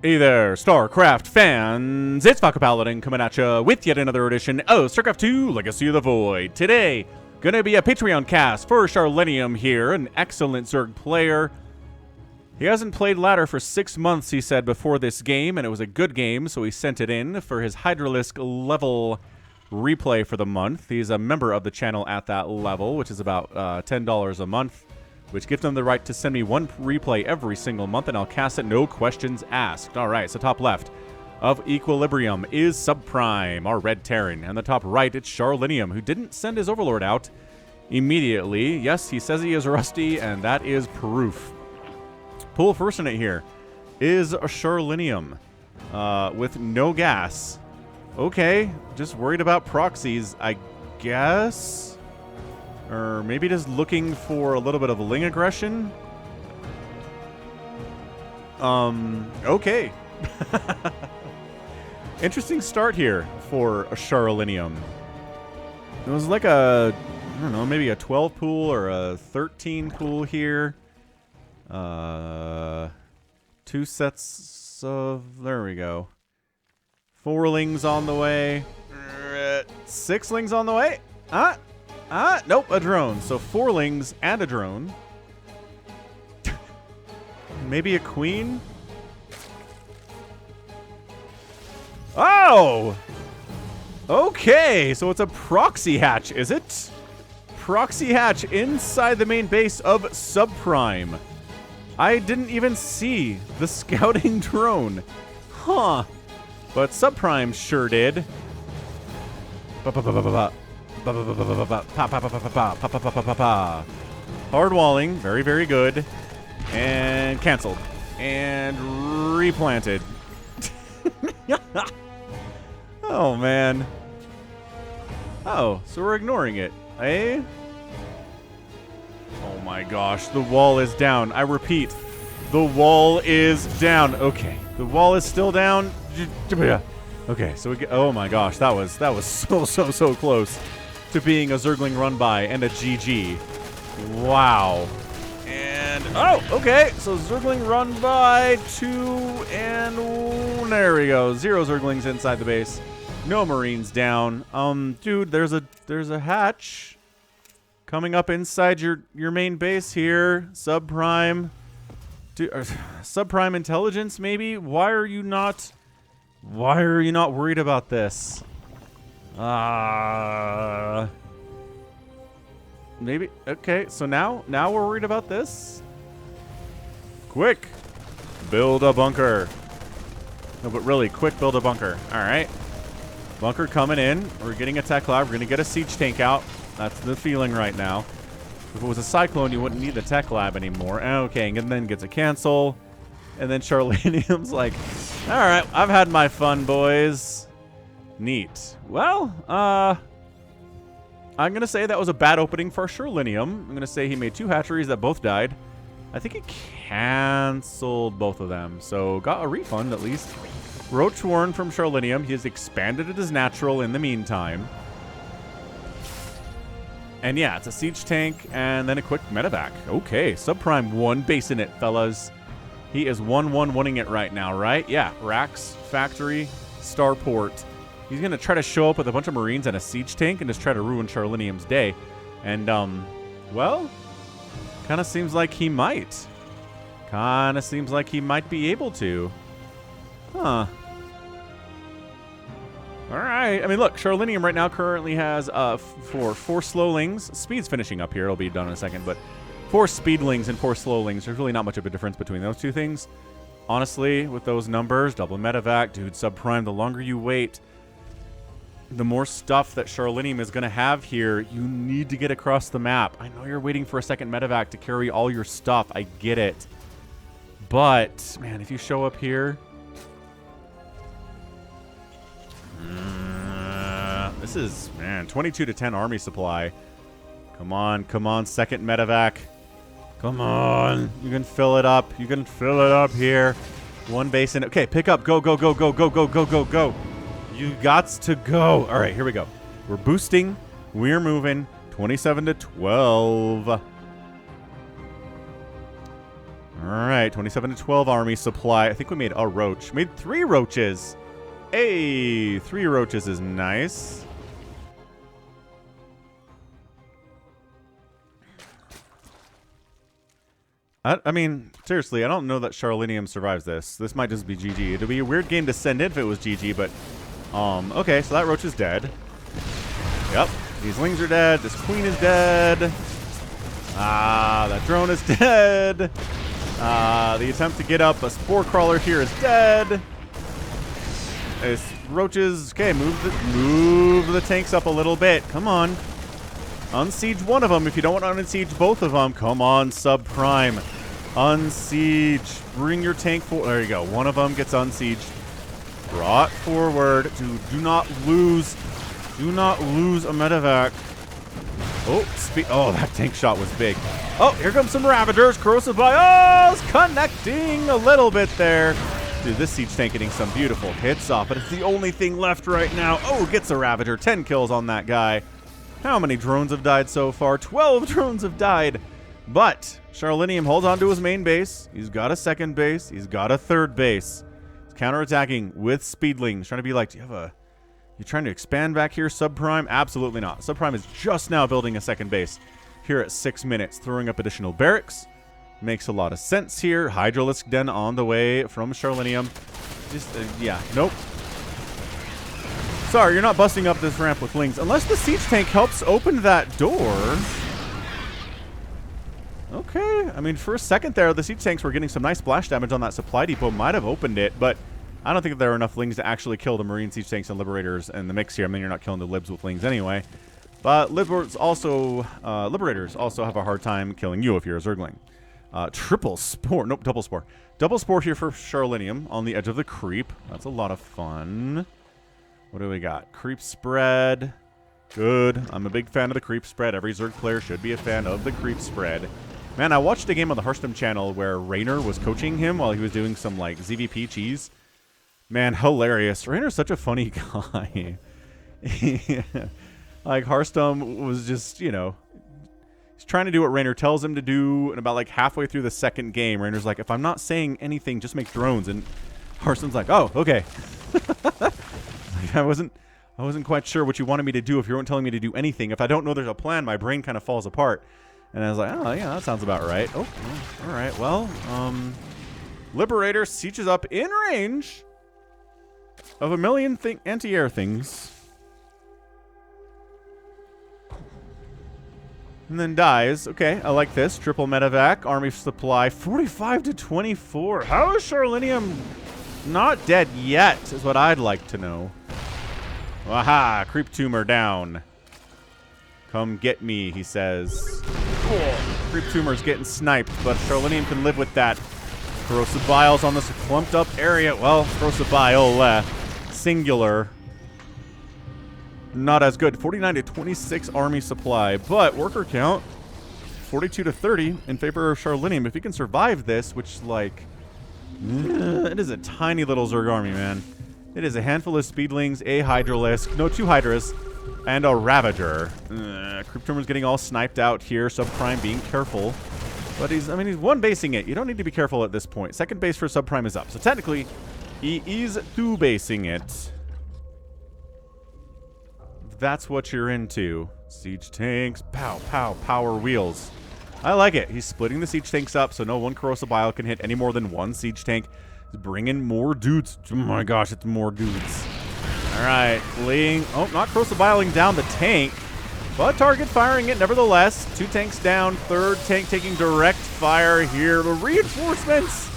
Hey there, StarCraft fans! It's Falcon Paladin coming at you with yet another edition of StarCraft 2 Legacy of the Void. Today, gonna be a Patreon cast for charlenium here, an excellent Zerg player. He hasn't played ladder for 6 months, he said, before this game, and it was a good game, so he sent it in for his Hydralisk level replay for the month. He's a member of the channel at that level, which is about $10 a month, which gives them the right to send me one replay every single month, and I'll cast it, no questions asked. All right, so top left of Equilibrium is Subprime, our Red Terran, and the top right, it's charlenium, who didn't send his Overlord out immediately. Yes, he says he is rusty, and that is proof. Pool first in it here is a charlenium with no gas. Okay, just worried about proxies, I guess. Or maybe just looking for a little bit of Ling aggression. Okay. Interesting start here for a charlenium. It was like a, I don't know, maybe a 12 pool or a 13 pool here. 2 sets of, there we go. 4 lings on the way. 6 lings on the way. Nope, a drone. So 4 lings and a drone. Maybe a queen? Oh! Okay, so it's a proxy hatch, is it? Proxy hatch inside the main base of Subprime. I didn't even see the scouting drone. Huh. But Subprime sure did. Hard walling, very, very good. And canceled. And replanted. Oh, man. Oh, so we're ignoring it, eh? Oh my gosh, the wall is down. I repeat, the wall is down. Okay, the wall is still down. Okay, so we get, oh my gosh, that was so close to being a Zergling run by and a GG. Wow. And, oh, okay, so Zergling run by 2, and there we go. 0 Zerglings inside the base. No Marines down. Dude, there's a hatch coming up inside your main base here. Subprime. Subprime intelligence, maybe? Why are you not worried about this? Maybe. Okay, so now we're worried about this. Quick, build a bunker. No, but really, quick, build a bunker. All right, bunker coming in. We're getting a tech lab. We're gonna get a siege tank out. That's the feeling right now. If it was a cyclone, you wouldn't need the tech lab anymore. Okay, and then gets a cancel, and then charlenium's like, all right, I've had my fun, boys. Neat. Well, I'm going to say that was a bad opening for charlenium. I'm going to say he made 2 hatcheries that both died. I think he canceled both of them, so got a refund at least. Roach Warren from charlenium. He has expanded it as natural in the meantime. And yeah, it's a siege tank and then a quick medevac. Okay, Subprime 1 base in it, fellas. He is 1-1-1ing it right now, right? Yeah, Rax, Factory, Starport. He's going to try to show up with a bunch of Marines and a siege tank and just try to ruin charlenium's day. And, well, kind of seems like he might. Kind of seems like he might be able to. Huh. All right. I mean, look, charlenium right now currently has 4 slowlings. Speed's finishing up here. It'll be done in a second, but 4 speedlings and 4 slowlings. There's really not much of a difference between those 2 things. Honestly, with those numbers, double medevac, dude, Subprime, the longer you wait, the more stuff that charlenium is going to have here. You need to get across the map. I know you're waiting for a second medevac to carry all your stuff. I get it. But, man, if you show up here... this is, man, 22 to 10 army supply. Come on, second medevac. Come on. You can fill it up. You can fill it up here. 1 base in. Okay, pick up. Go. You gots to go. All right, here we go. We're boosting. We're moving. 27 to 12. Alright, 27 to 12 army supply. I think we made a roach. Made 3 roaches. Hey, 3 roaches is nice. I mean, seriously, I don't know that charlenium survives this. This might just be GG. It'd be a weird game to send in if it was GG, but... okay, so that roach is dead. Yep, these lings are dead. This queen is dead. That drone is dead. The attempt to get up a spore crawler here is dead. This roaches... Okay, move the tanks up a little bit. Come on. Unsiege one of them if you don't want to unsiege both of them. Come on, subprime. Unsiege. Bring your tank forward. There you go. One of them gets unsieged. Brought forward. Do not lose. Do not lose a medevac. Oh, that tank shot was big. Oh, here comes some Ravagers. Corrosive Bios connecting a little bit there. Dude, this siege tank getting some beautiful hits off, but it's the only thing left right now. Oh, gets a Ravager. 10 kills on that guy. How many drones have died so far? 12 drones have died. But charlenium holds on to his main base. He's got a second base. He's got a third base. He's counterattacking with speedlings. Trying to be like, do you have a... You trying to expand back here, subprime? Absolutely not. Subprime is just now building a second base here at 6 minutes. Throwing up additional barracks. Makes a lot of sense here. Hydralisk Den on the way from charlenium. Just, yeah, nope. Sorry, you're not busting up this ramp with lings. Unless the siege tank helps open that door. Okay. I mean, for a second there, the siege tanks were getting some nice splash damage on that supply depot. Might have opened it, but I don't think there are enough lings to actually kill the marine siege tanks and liberators in the mix here. I mean, you're not killing the libs with lings anyway. But liberators also have a hard time killing you if you're a zergling. Triple spore. Nope, double spore. Double spore here for charlenium on the edge of the creep. That's a lot of fun. What do we got? Creep spread. Good. I'm a big fan of the creep spread. Every Zerg player should be a fan of the creep spread. Man, I watched a game on the Hearthstone channel where Raynor was coaching him while he was doing some, like, ZVP cheese. Man, hilarious. Raynor's such a funny guy. Like, Hearthstone was just, you know... He's trying to do what Raynor tells him to do, and about, like, halfway through the second game, Raynor's like, if I'm not saying anything, just make drones. And Hearthstone's like, oh, okay. I wasn't quite sure what you wanted me to do if you weren't telling me to do anything. If I don't know there's a plan, my brain kind of falls apart. And I was like, oh, yeah, that sounds about right. Oh, all right. Well, Liberator sieges up in range of a million anti-air things. And then dies. Okay, I like this. Triple medevac, army supply, 45 to 24. How is charlenium not dead yet, is what I'd like to know. Aha! Creep tumor down. Come get me, he says. Cool. Creep tumor's getting sniped, but charlenium can live with that. Corrosive biles on this clumped up area. Well, corrosive bile, singular. Not as good. 49 to 26 army supply, but worker count 42 to 30 in favor of charlenium. If he can survive this, which, like, it is a tiny little Zerg army, man. It is a handful of speedlings, a hydralisk, no, 2 hydras, and a ravager. Creep tumor's getting all sniped out here. Subprime being careful, but he's one basing it. You don't need to be careful at this point. Second base for subprime is up, so technically he is 2 basing it. That's what you're into. Siege tanks, pow, pow, power wheels. I like it. He's splitting the siege tanks up so no one corrosive bile can hit any more than 1 siege tank. He's bringing more dudes. Oh my gosh, it's more dudes. All right, laying. Oh, not corrosive biling down the tank, but target firing it nevertheless. 2 tanks down. 3rd tank taking direct fire here. The reinforcements.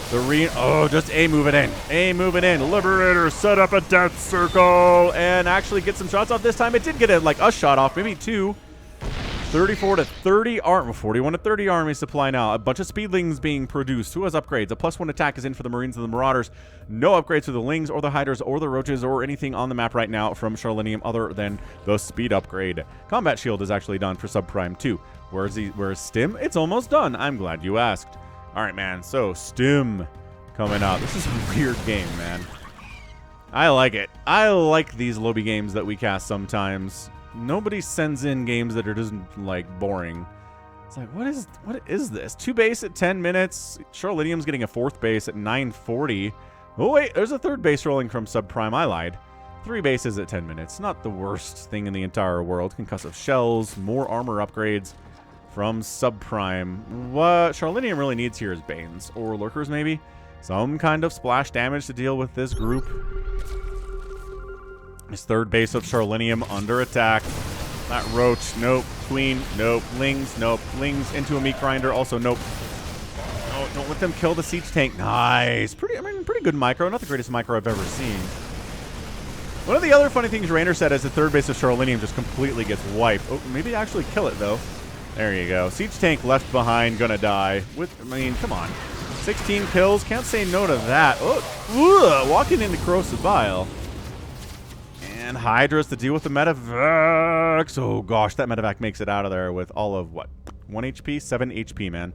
Just A move it in. A move it in. Liberator set up a death circle and actually get some shots off this time. It did get like a shot off, maybe 2. 34 to 30 army, 41 to 30 army supply now. A bunch of speedlings being produced. Who has upgrades? A +1 attack is in for the Marines and the Marauders. No upgrades for the Lings or the Hydras or the Roaches or anything on the map right now from charlenium other than the speed upgrade. Combat Shield is actually done for Subprime too. Where's Stim? It's almost done. I'm glad you asked. All right, man. So Stim coming out. This is a weird game, man. I like it. I like these lobby games that we cast sometimes. Nobody sends in games that are just, like, boring. It's like, what is this? 2 base at 10 minutes. Charlenium's getting a 4th base at 9:40. Oh, wait, there's a 3rd base rolling from Subprime. I lied. 3 bases at 10 minutes. Not the worst thing in the entire world. Concussive shells, more armor upgrades from Subprime. What Charlenium really needs here is Banes. Or Lurkers, maybe. Some kind of splash damage to deal with this group. His 3rd base of Charlenium under attack. That Roach, nope. Queen, nope. Lings, nope. Lings into a meat grinder, also nope. Oh, don't let them kill the siege tank. Nice. Pretty good micro. Not the greatest micro I've ever seen. One of the other funny things Rainer said is the 3rd base of Charlenium just completely gets wiped. Oh, maybe actually kill it, though. There you go. Siege tank left behind, gonna die. Come on. 16 kills. Can't say no to that. Oh, walking into Corrosive Bile. And Hydras to deal with the Medivac. Oh, gosh, that Medivac makes it out of there with all of, what, 1 HP? 7 HP, man.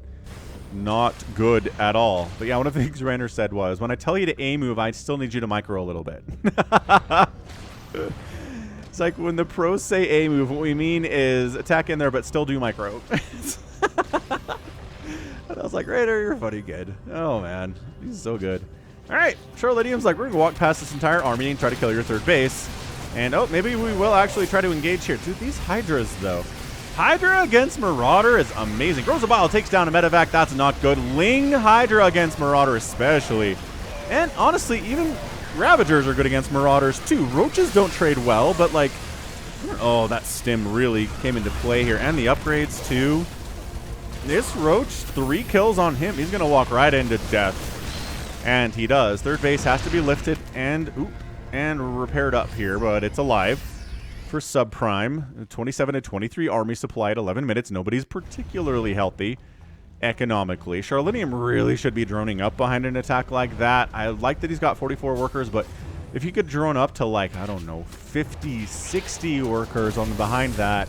Not good at all. But yeah, one of the things Rainer said was, when I tell you to A-move, I still need you to micro a little bit. It's like when the pros say A-move, what we mean is attack in there but still do micro. And I was like, Rainer, you're funny kid. Oh, man. He's so good. All right, Charlenium's like, we're going to walk past this entire army and try to kill your 3rd base. And, oh, maybe we will actually try to engage here. Dude, these Hydras, though. Hydra against Marauder is amazing. Grozabile takes down a Medivac. That's not good. Ling Hydra against Marauder especially. And, honestly, even Ravagers are good against Marauders, too. Roaches don't trade well, but, like... Oh, that stim really came into play here. And the upgrades, too. This Roach, 3 kills on him. He's going to walk right into death. And he does. 3rd base has to be lifted and repaired up here, but it's alive for Subprime. 27 to 23 army supply at 11 minutes. Nobody's particularly healthy economically. Charlenium really should be droning up behind an attack like that. I like that he's got 44 workers, but if you could drone up to, like, I don't know, 50, 60 workers on behind that,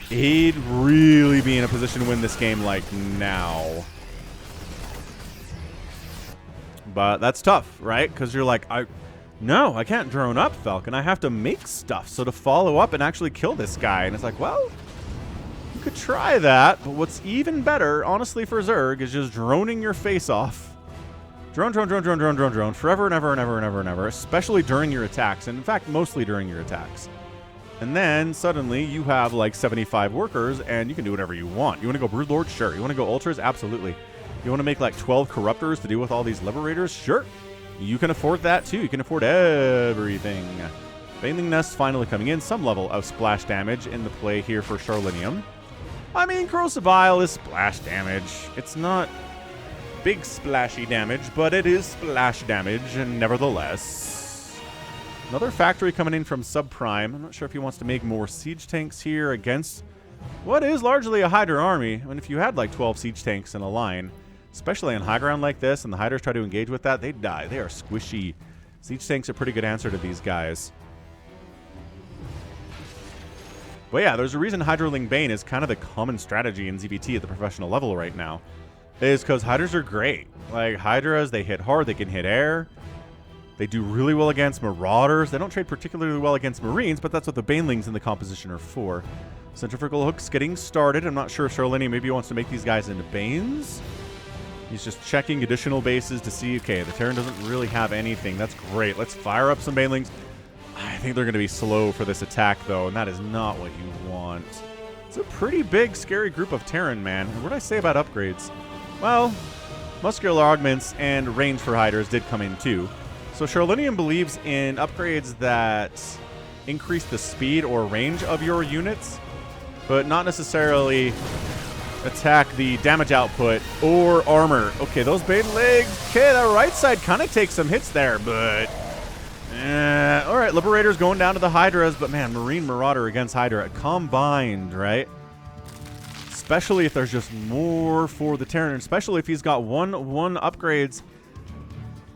he'd really be in a position to win this game, like, now. But that's tough, right? Because you're like, no, I can't drone up, Falcon. I have to make stuff. So to follow up and actually kill this guy. And it's like, well, you could try that. But what's even better, honestly, for Zerg is just droning your face off. Drone, drone, drone, drone, drone, drone, drone. Forever and ever and ever and ever and ever. Especially during your attacks. And in fact, mostly during your attacks. And then suddenly you have like 75 workers and you can do whatever you want. You want to go Broodlord? Sure. You want to go Ultras? Absolutely. You want to make like 12 Corruptors to deal with all these Liberators? Sure. You can afford that too. You can afford everything. Baneling Nest finally coming in. Some level of splash damage in the play here for Charlenium. I mean, Corrosive Bile is splash damage. It's not big splashy damage, but it is splash damage, and nevertheless. Another factory coming in from Subprime. I'm not sure if he wants to make more siege tanks here against what is largely a Hydra army. I mean, if you had like 12 siege tanks in a line, especially on high ground like this, and the Hydras try to engage with that, they die. They are squishy. Siege tanks are a pretty good answer to these guys. But yeah, there's a reason Hydroling Bane is kind of the common strategy in ZBT at the professional level right now. Is because Hydras are great. Like, Hydras, they hit hard, they can hit air. They do really well against Marauders. They don't trade particularly well against Marines, but that's what the Banelings in the composition are for. Centrifugal Hook's getting started. I'm not sure if Charlenium maybe wants to make these guys into Banes. He's just checking additional bases to see, okay, the Terran doesn't really have anything. That's great. Let's fire up some Banelings. I think they're going to be slow for this attack, though, and that is not what you want. It's a pretty big, scary group of Terran, man. What did I say about upgrades? Well, muscular augments and range for Hydras did come in, too. So Charlenium believes in upgrades that increase the speed or range of your units, but not necessarily attack the damage output or armor. Okay, those Bane legs. Okay, that right side kind of takes some hits there, but all right, Liberator's going down to the Hydras, but man, Marine Marauder against Hydra combined, right? Especially if there's just more for the Terran, especially if he's got one upgrades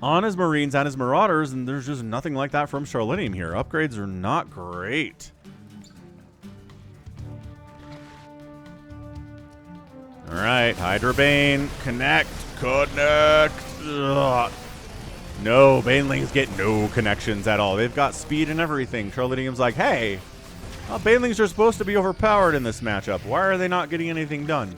on his Marines and his Marauders, and there's just nothing like that from Charlenium here. Upgrades are not great. All right, Hydra Bane, connect. Ugh. No, Banelings get no connections at all. They've got speed and everything. Charlenium's like, hey, Banelings are supposed to be overpowered in this matchup. Why are they not getting anything done?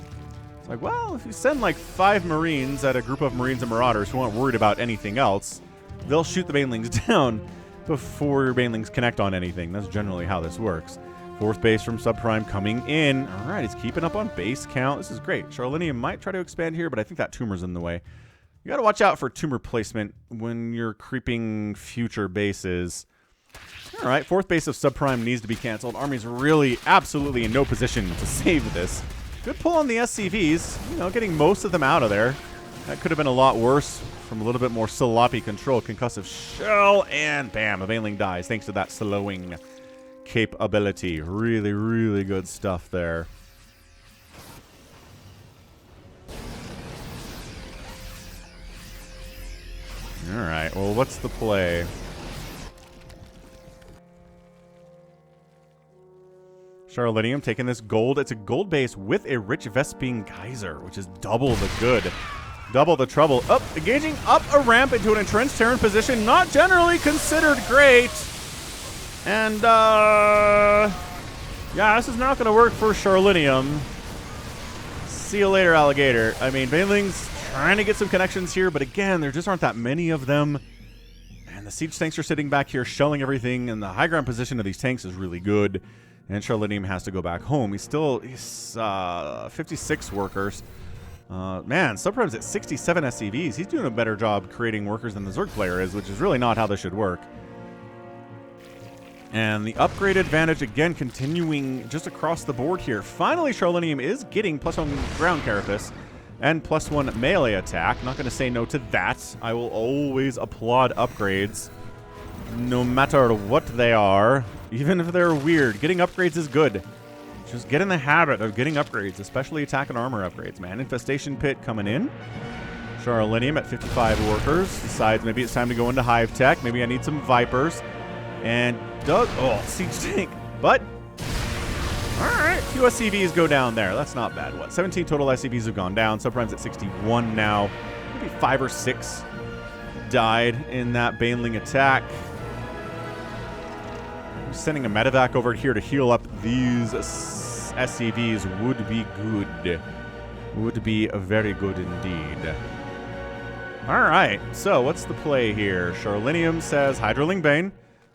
It's like, well, if you send like 5 Marines at a group of Marines and Marauders who aren't worried about anything else, they'll shoot the Banelings down before your Banelings connect on anything. That's generally how this works. 4th base from Subprime coming in. All right, he's keeping up on base count. This is great. Charlenium might try to expand here, but I think that tumor's in the way. You got to watch out for tumor placement when you're creeping future bases. All right, 4th base of Subprime needs to be canceled. Army's really absolutely in no position to save this. Good pull on the SCVs. You know, getting most of them out of there. That could have been a lot worse from a little bit more sloppy control. Concussive shell, and bam, a Baneling dies thanks to that slowing capability. Really, really good stuff there. All right, well, what's the play? Charlenium taking this gold. It's a gold base with a rich Vespine Geyser, which is double the good. Double the trouble. Up, engaging up a ramp into an entrenched Terran position. Not generally considered great. And, yeah, this is not going to work for Charlenium. See you later, alligator. I mean, Banelings trying to get some connections here, but again, there just aren't that many of them. And the siege tanks are sitting back here, shelling everything, and the high ground position of these tanks is really good. And Charlenium has to go back home. He's 56 workers. Man, Subprime's at 67 SCVs. He's doing a better job creating workers than the Zerg player is, which is really not how this should work. And the upgrade advantage, again, continuing just across the board here. Finally, Charlenium is getting +1 ground carapace and +1 melee attack. Not going to say no to that. I will always applaud upgrades, no matter what they are. Even if they're weird, getting upgrades is good. Just get in the habit of getting upgrades, especially attack and armor upgrades, man. Infestation Pit coming in. Charlenium at 55 workers. Decides maybe it's time to go into Hive Tech. Maybe I need some Vipers. And does... Oh, Siege Tank. But... Alright, few SCVs go down there. That's not bad. What? 17 total SCVs have gone down. Subprime's at 61 now. Maybe 5 or 6 died in that Baneling attack. Sending a medevac over here to heal up these SCVs would be good. Would be very good indeed. Alright, so what's the play here? Charlenium says, Hydroling Bane.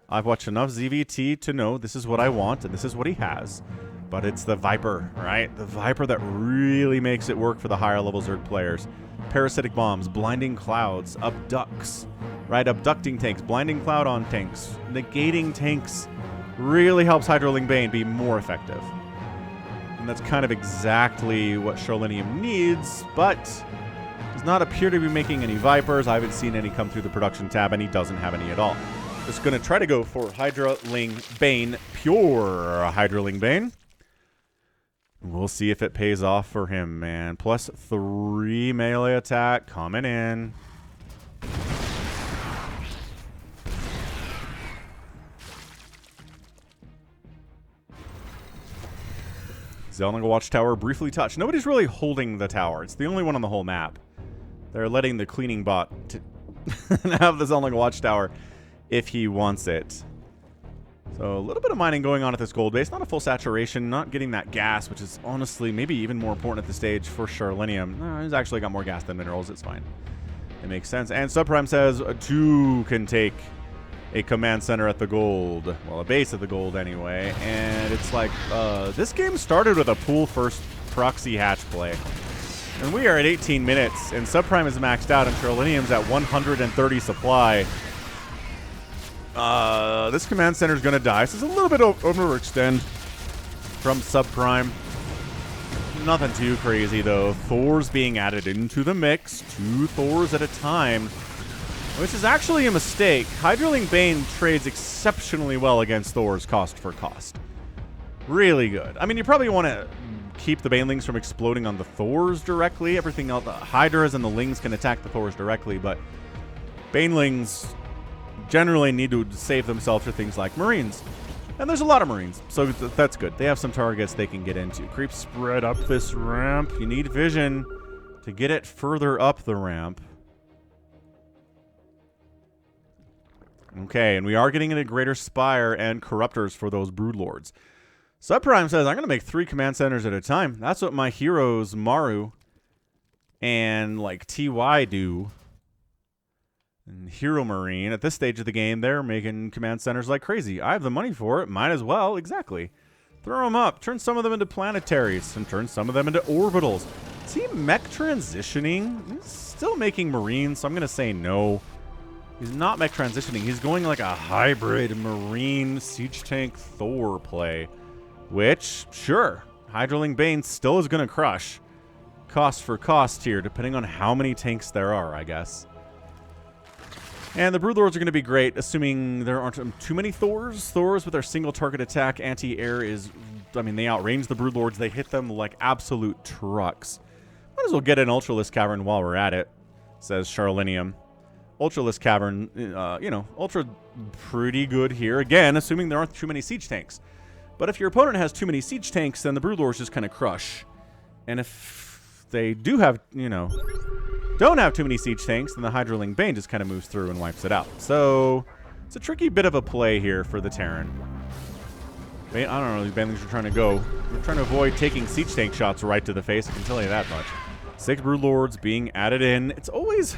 I've watched enough ZVT to know this is what I want, and this is what he has. But it's the Viper, right? The Viper that really makes it work for the higher level Zerg players. Parasitic Bombs, Blinding Clouds, Abducts, right? Abducting tanks, Blinding Cloud on tanks, negating tanks. Really helps Hydroling Bane be more effective. And that's kind of exactly what Charlenium needs, but does not appear to be making any Vipers. I haven't seen any come through the production tab, and he doesn't have any at all. Just going to try to go for Hydroling Bane, pure Hydroling Bane. We'll see if it pays off for him, man. +3 melee attack coming in. Zelniga Watchtower briefly touched. Nobody's really holding the tower. It's the only one on the whole map. They're letting the cleaning bot have the Zelniga Watchtower if he wants it. So a little bit of mining going on at this gold base. Not a full saturation. Not getting that gas, which is honestly maybe even more important at this stage for Charlenium. No, he's actually got more gas than minerals. It's fine. It makes sense. And Subprime says 2 can take a command center at the gold. Well, a base at the gold anyway. And it's like, this game started with a pool first proxy hatch play. And we are at 18 minutes, and Subprime is maxed out, and Charlenium's at 130 supply. This command center is going to die. So it's a little bit overextend from Subprime. Nothing too crazy, though. Thors being added into the mix. 2 Thors at a time, which is actually a mistake. Hydroling Bane trades exceptionally well against Thors cost for cost. Really good. I mean, you probably want to keep the Banelings from exploding on the Thors directly. Everything else, the Hydras and the Lings can attack the Thors directly, but Banelings generally need to save themselves for things like Marines. And there's a lot of Marines, so that's good. They have some targets they can get into. Creep spread up this ramp. You need vision to get it further up the ramp. Okay, and we are getting into Greater Spire and Corruptors for those Broodlords. Subprime says, I'm going to make 3 command centers at a time. That's what my heroes, Maru and, like, TY do. And Hero Marine, at this stage of the game, they're making command centers like crazy. I have the money for it. Might as well. Exactly. Throw them up. Turn some of them into planetaries. And turn some of them into orbitals. Is he mech transitioning? He's still making Marines, so I'm going to say no. He's not mech transitioning. He's going like a hybrid Marine Siege Tank Thor play. Which, sure, Hydroling Bane still is going to crush. Cost for cost here, depending on how many tanks there are, I guess. And the Broodlords are going to be great, assuming there aren't too many Thors. Thors with their single target attack, anti-air is... I mean, they outrange the Broodlords. They hit them like absolute trucks. Might as well get an Ultralisk Cavern while we're at it, says charlenium. Ultralisk Cavern, you know, Ultra pretty good here. Again, assuming there aren't too many siege tanks. But if your opponent has too many siege tanks, then the Broodlords just kind of crush. And if they do have, you know, don't have too many siege tanks, then the Hydroling Bane just kind of moves through and wipes it out. So it's a tricky bit of a play here for the Terran. I don't know, these Banelings are trying to go. We're trying to avoid taking siege tank shots right to the face, I can tell you that much. 6 Broodlords being added in. It's always...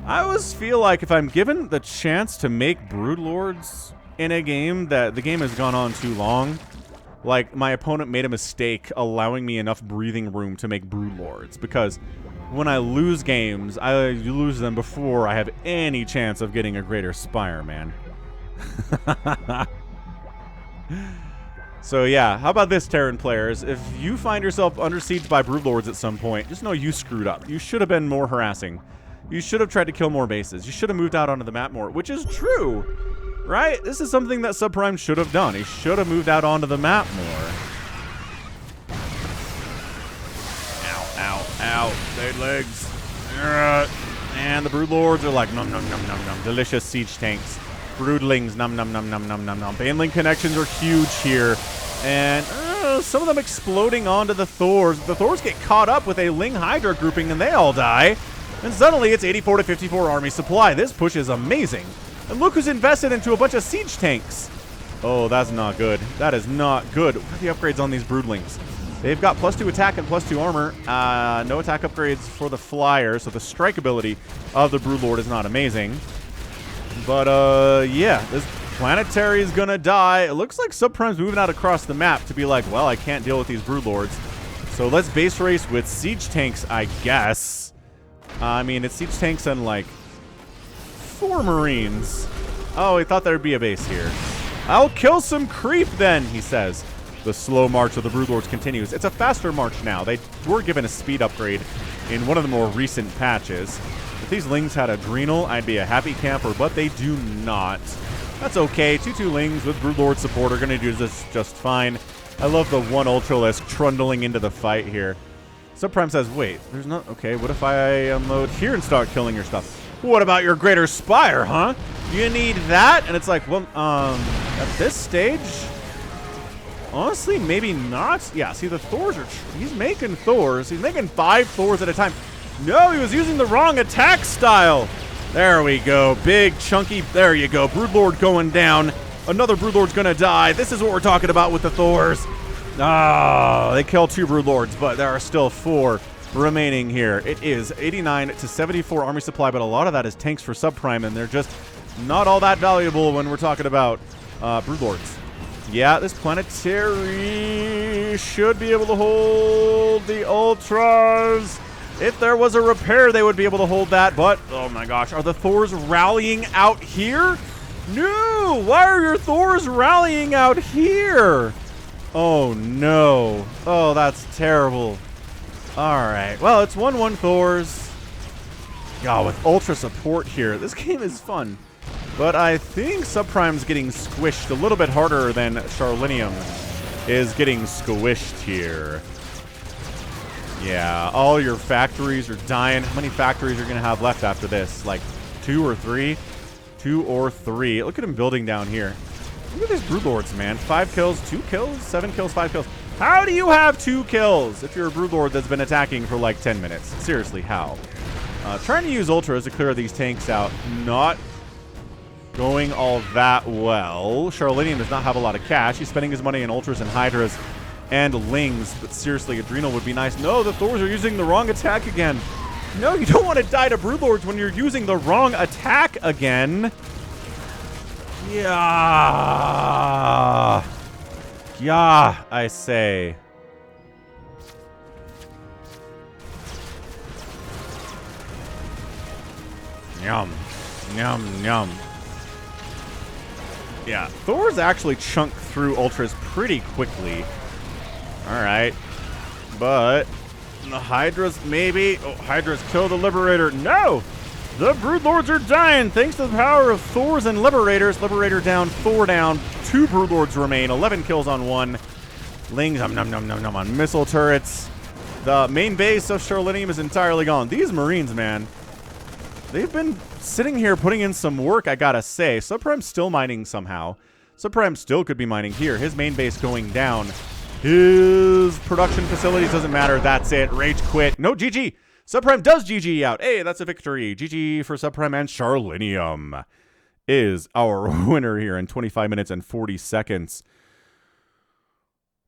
I always feel like if I'm given the chance to make Broodlords in a game that the game has gone on too long, like my opponent made a mistake allowing me enough breathing room to make Broodlords, because when I lose games, I lose them before I have any chance of getting a greater Spire, man. So yeah, how about this, Terran players? If you find yourself under siege by Broodlords at some point, just know you screwed up. You should have been more harassing. You should have tried to kill more bases. You should have moved out onto the map more, which is true, right? This is something that Subprime should have done. He should have moved out onto the map more. Ow, ow, ow. Dead legs. And the Broodlords are like, nom, nom, nom, nom, nom. Delicious siege tanks. Broodlings, nom, nom, nom, nom, nom, nom, nom. Baneling connections are huge here. And some of them exploding onto the Thors. The Thors get caught up with a Ling Hydra grouping and they all die. And suddenly it's 84 to 54 army supply. This push is amazing. And look who's invested into a bunch of siege tanks. Oh, that's not good. That is not good. What are the upgrades on these Broodlings? They've got +2 attack and +2 armor. No attack upgrades for the Flyer, so the strike ability of the Broodlord is not amazing. But, yeah, this planetary is gonna die. It looks like Subprime's moving out across the map to be like, well, I can't deal with these Broodlords. So let's base race with siege tanks, I guess. I mean, it's siege tanks and, like, 4 Marines. Oh, he thought there'd be a base here. I'll kill some creep then, he says. The slow march of the Broodlords continues. It's a faster march now. They were given a speed upgrade in one of the more recent patches. If these Lings had Adrenal, I'd be a happy camper, but they do not. That's okay. 2/2 Lings with Broodlord support are going to do this just fine. I love the one Ultralisk trundling into the fight here. Subprime says, wait, there's not... Okay, what if I unload here and start killing your stuff? What about your Greater Spire, huh? You need that? And it's like, well, at this stage... Honestly, maybe not. Yeah, see, the Thors are... He's making Thors. He's making 5 Thors at a time. No, he was using the wrong attack style. There we go. Big, chunky... There you go. Broodlord going down. Another Broodlord's gonna die. This is what we're talking about with the Thors. Ah, they killed 2 Broodlords, but there are still 4 remaining here. It is 89 to 74 army supply, but a lot of that is tanks for Subprime, and they're just not all that valuable when we're talking about Broodlords. Yeah, this planetary should be able to hold the Ultras. If there was a repair, they would be able to hold that, but, oh my gosh, are the Thors rallying out here? No! Why are your Thors rallying out here? Oh no. Oh, that's terrible. Alright, well, it's 1/1 Thors. God, with Ultra support here, this game is fun. But I think Subprime's getting squished a little bit harder than charlenium is getting squished here. Yeah, all your factories are dying. How many factories are going to have left after this? Like 2 or 3? 2 or 3. Look at him building down here. Look at these Broodlords, man. 5 kills, 2 kills, 7 kills, 5 kills. How do you have 2 kills if you're a Broodlord that's been attacking for like 10 minutes? Seriously, how? Trying to use Ultras to clear these tanks out. Not going all that well. Charlenium does not have a lot of cash. He's spending his money in Ultras and Hydras and Lings, but seriously, Adrenal would be nice. No, the Thors are using the wrong attack again. No, you don't want to die to Broodlords when you're using the wrong attack again. Yeah. Yeah, I say. Yum. Yum, yum. Yeah, Thors actually chunk through Ultras pretty quickly. Alright. But the Hydras, maybe. Oh, Hydras kill the Liberator. No! The Broodlords are dying thanks to the power of Thors and Liberators. Liberator down, Thor down. 2 Broodlords remain. 11 kills on 1. Lings, on missile turrets. The main base of Charlenium is entirely gone. These Marines, man. They've been sitting here putting in some work, I gotta say. Subprime's still mining somehow. Subprime still could be mining here. His main base going down. His production facilities doesn't matter. That's it. Rage quit. No, GG. Subprime does GG out. Hey, that's a victory. GG for Subprime, and Charlenium is our winner here in 25 minutes and 40 seconds.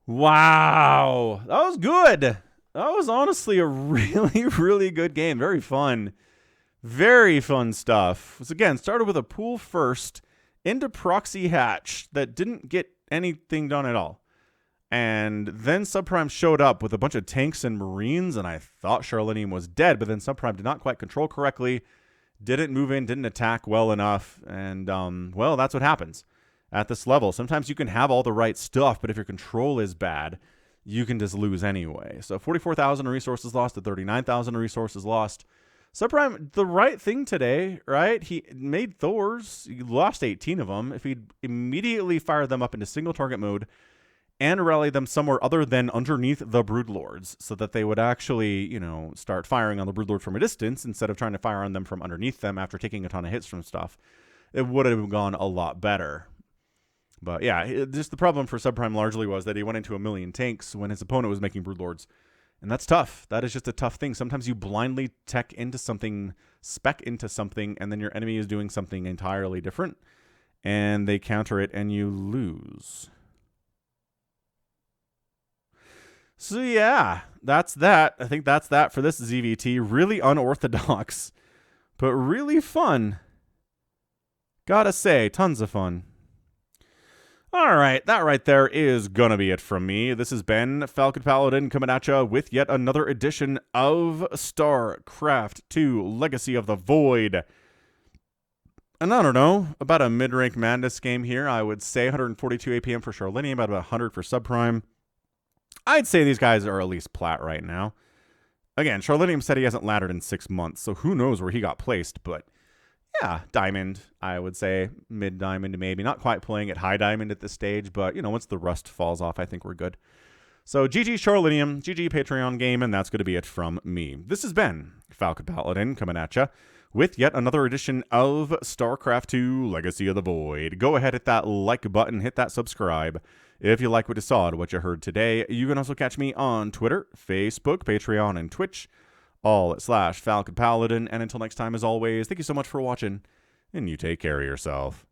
Wow. That was good. That was honestly a really, really good game. Very fun. Very fun stuff. So again, started with a pool first into proxy hatch that didn't get anything done at all. And then Subprime showed up with a bunch of tanks and Marines, and I thought Charlenium was dead, but then Subprime did not quite control correctly, didn't move in, didn't attack well enough, and, well, that's what happens at this level. Sometimes you can have all the right stuff, but if your control is bad, you can just lose anyway. So 44,000 resources lost to 39,000 resources lost. Subprime, the right thing today, right? He made Thors. He lost 18 of them. If he'd immediately fired them up into single target mode and rally them somewhere other than underneath the Broodlords so that they would actually, you know, start firing on the Broodlord from a distance instead of trying to fire on them from underneath them after taking a ton of hits from stuff, it would have gone a lot better. But yeah, just the problem for Subprime largely was that he went into a million tanks when his opponent was making Broodlords. And that's tough. That is just a tough thing. Sometimes you blindly tech into something, spec into something, and then your enemy is doing something entirely different, and they counter it, and you lose. So yeah, that's that. I think that's that for this ZVT. Really unorthodox, but really fun. Gotta say, tons of fun. All right, that right there is gonna be it from me. This has been Falcon Paladin coming at you with yet another edition of StarCraft 2 Legacy of the Void. And I don't know, about a mid-rank madness game here. I would say 142 APM for Charlenium, about 100 for Subprime. I'd say these guys are at least plat right now. Again, Charlenium said he hasn't laddered in 6 months, so who knows where he got placed, but yeah, diamond, I would say. Mid-diamond maybe. Not quite playing at high diamond at this stage, but, you know, once the rust falls off, I think we're good. So, GG Charlenium, GG Patreon game, and that's going to be it from me. This has been Falcon Paladin coming at you with yet another edition of StarCraft 2 Legacy of the Void. Go ahead, hit that like button, hit that subscribe. If you like what you saw and what you heard today, you can also catch me on Twitter, Facebook, Patreon, and Twitch, all at /Falcon Paladin. And until next time, as always, thank you so much for watching, and you take care of yourself.